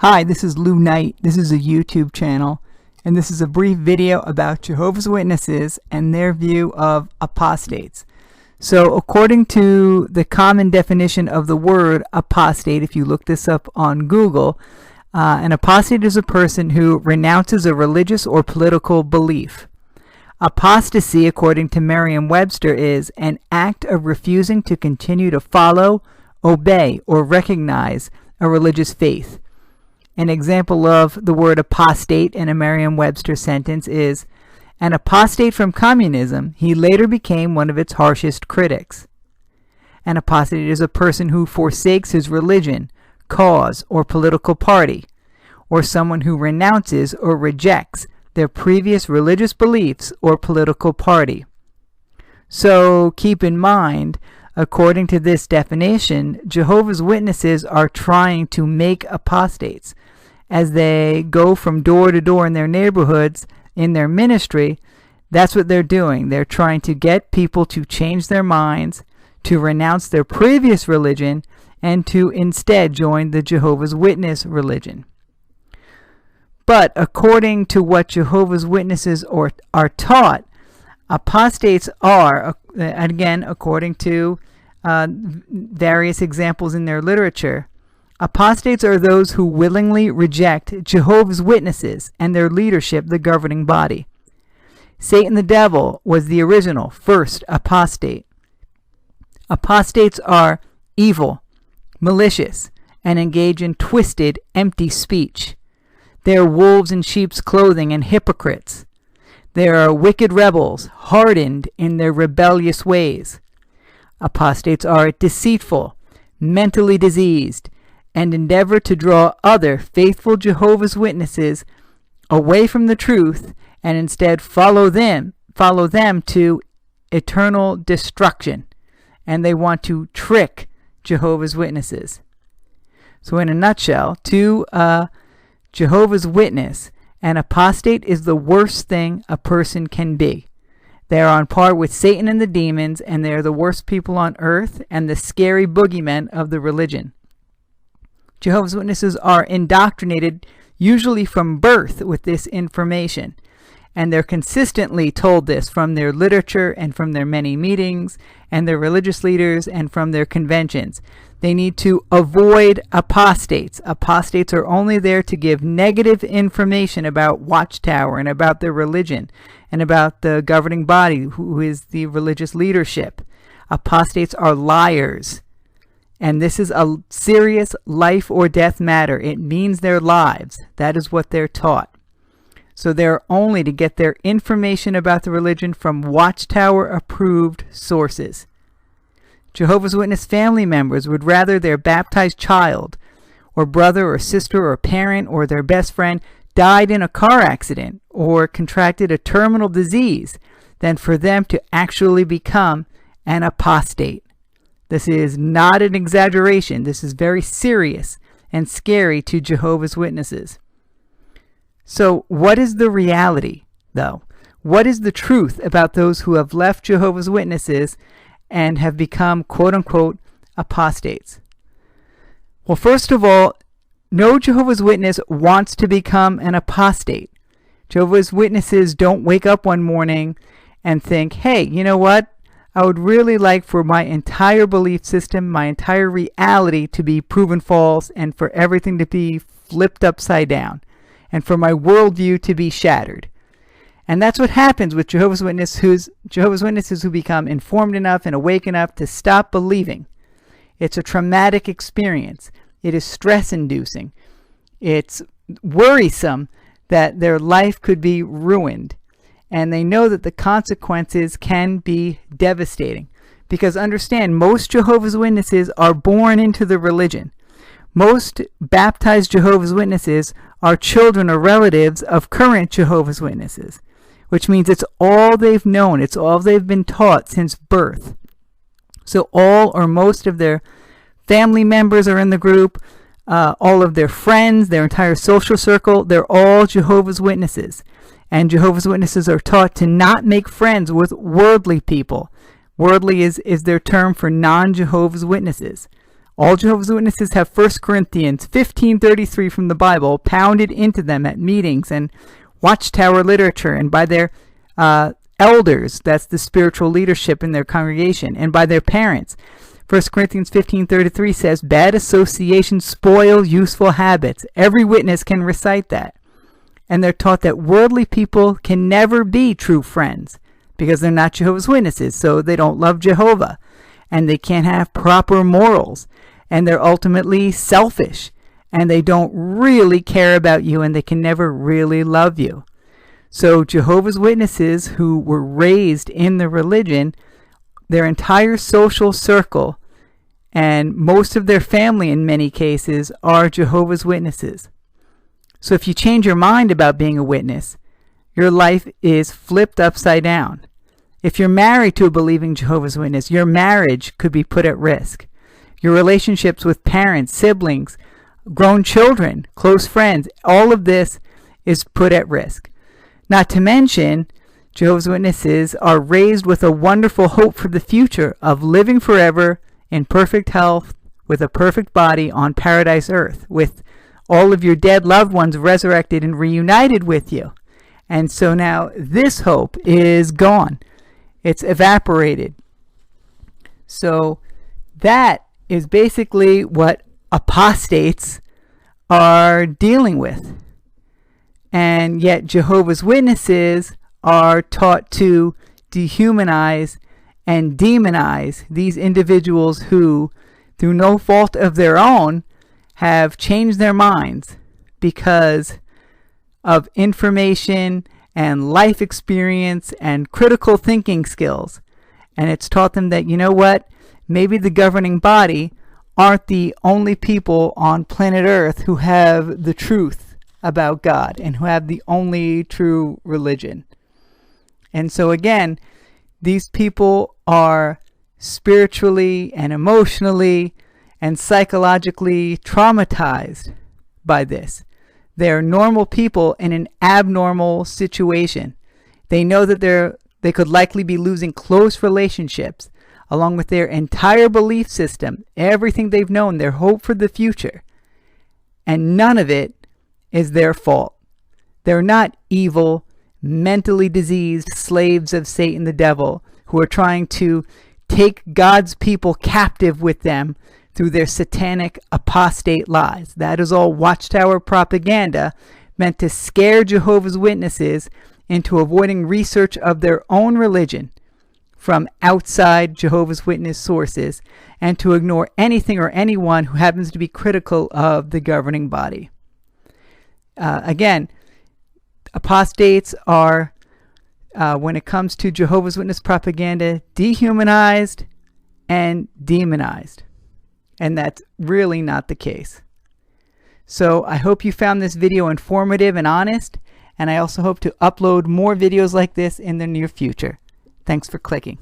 Hi, this is Lou Knight. This is a YouTube channel, and this is a brief video about Jehovah's Witnesses and their view of apostates. So according to the common definition of the word apostate, if you look this up on Google, an apostate is a person who renounces a religious or political belief. Apostasy, according to Merriam-Webster, is an act of refusing to continue to follow, obey, or recognize a religious faith. An example of the word apostate in a Merriam-Webster sentence is, an apostate from communism, he later became one of its harshest critics. An apostate is a person who forsakes his religion, cause, or political party, or someone who renounces or rejects their previous religious beliefs or political party. So keep in mind, according to this definition, Jehovah's Witnesses are trying to make apostates. As they go from door to door in their neighborhoods, in their ministry, that's what they're doing. They're trying to get people to change their minds, to renounce their previous religion, and to instead join the Jehovah's Witness religion. But according to what Jehovah's Witnesses are taught, apostates are, again, according to various examples in their literature, apostates are those who willingly reject Jehovah's Witnesses and their leadership, the governing body. Satan the devil was the original first apostate. Apostates are evil, malicious, and engage in twisted, empty speech. They are wolves in sheep's clothing and hypocrites. They are wicked rebels, hardened in their rebellious ways. Apostates are deceitful, mentally diseased, and endeavor to draw other faithful Jehovah's Witnesses away from the truth and instead follow them to eternal destruction. And they want to trick Jehovah's Witnesses. So in a nutshell, to Jehovah's Witness, an apostate is the worst thing a person can be. They are on par with Satan and the demons, and they are the worst people on earth and the scary boogeymen of the religion. Jehovah's Witnesses are indoctrinated usually from birth with this information, and they're consistently told this from their literature and from their many meetings and their religious leaders and from their conventions. They need to avoid apostates. Apostates are only there to give negative information about Watchtower and about their religion and about the governing body, who is the religious leadership. Apostates are liars. And this is a serious life or death matter. It means their lives. That is what they're taught. So they're only to get their information about the religion from Watchtower approved sources. Jehovah's Witness family members would rather their baptized child or brother or sister or parent or their best friend died in a car accident or contracted a terminal disease than for them to actually become an apostate. This is not an exaggeration. This is very serious and scary to Jehovah's Witnesses. So what is the reality, though? What is the truth about those who have left Jehovah's Witnesses and have become, quote-unquote, apostates? Well, first of all, no Jehovah's Witness wants to become an apostate. Jehovah's Witnesses don't wake up one morning and think, hey, you know what? I would really like for my entire belief system, my entire reality to be proven false and for everything to be flipped upside down and for my worldview to be shattered. And that's what happens with Jehovah's Witnesses who become informed enough and awake enough to stop believing. It's a traumatic experience. It is stress-inducing. It's worrisome that their life could be ruined. And they know that the consequences can be devastating. Because understand, most Jehovah's Witnesses are born into the religion. Most baptized Jehovah's Witnesses are children or relatives of current Jehovah's Witnesses, which means it's all they've known. It's all they've been taught since birth. So all or most of their family members are in the group, all of their friends, their entire social circle, they're all Jehovah's Witnesses. And Jehovah's Witnesses are taught to not make friends with worldly people. Worldly is their term for non-Jehovah's Witnesses. All Jehovah's Witnesses have 1 Corinthians 15:33 from the Bible pounded into them at meetings and Watchtower literature, and by their elders, that's the spiritual leadership in their congregation, and by their parents. 1 Corinthians 15:33 says, bad associations spoil useful habits. Every witness can recite that. And they're taught that worldly people can never be true friends because they're not Jehovah's Witnesses, so they don't love Jehovah, and they can't have proper morals, and they're ultimately selfish, and they don't really care about you, and they can never really love you. So Jehovah's Witnesses who were raised in the religion, their entire social circle and most of their family in many cases are Jehovah's Witnesses. So if you change your mind about being a witness, your life is flipped upside down. If you're married to a believing Jehovah's Witness, your marriage could be put at risk. Your relationships with parents, siblings, grown children, close friends, all of this is put at risk. Not to mention, Jehovah's Witnesses are raised with a wonderful hope for the future of living forever in perfect health with a perfect body on paradise earth, with all of your dead loved ones resurrected and reunited with you. And so now this hope is gone. It's evaporated. So that is basically what apostates are dealing with. And yet Jehovah's Witnesses are taught to dehumanize and demonize these individuals who, through no fault of their own, have changed their minds because of information and life experience and critical thinking skills. And it's taught them that, you know what, maybe the governing body aren't the only people on planet Earth who have the truth about God and who have the only true religion. And so again, these people are spiritually and emotionally and psychologically traumatized by this. They're normal people in an abnormal situation. They know that they could likely be losing close relationships along with their entire belief system, everything they've known, their hope for the future. And none of it is their fault. They're not evil, mentally diseased slaves of Satan the devil who are trying to take God's people captive with them through their satanic apostate lies. That is all Watchtower propaganda meant to scare Jehovah's Witnesses into avoiding research of their own religion from outside Jehovah's Witness sources and to ignore anything or anyone who happens to be critical of the governing body. Again, apostates are, when it comes to Jehovah's Witness propaganda, dehumanized and demonized. And that's really not the case. So I hope you found this video informative and honest, and I also hope to upload more videos like this in the near future. Thanks for clicking.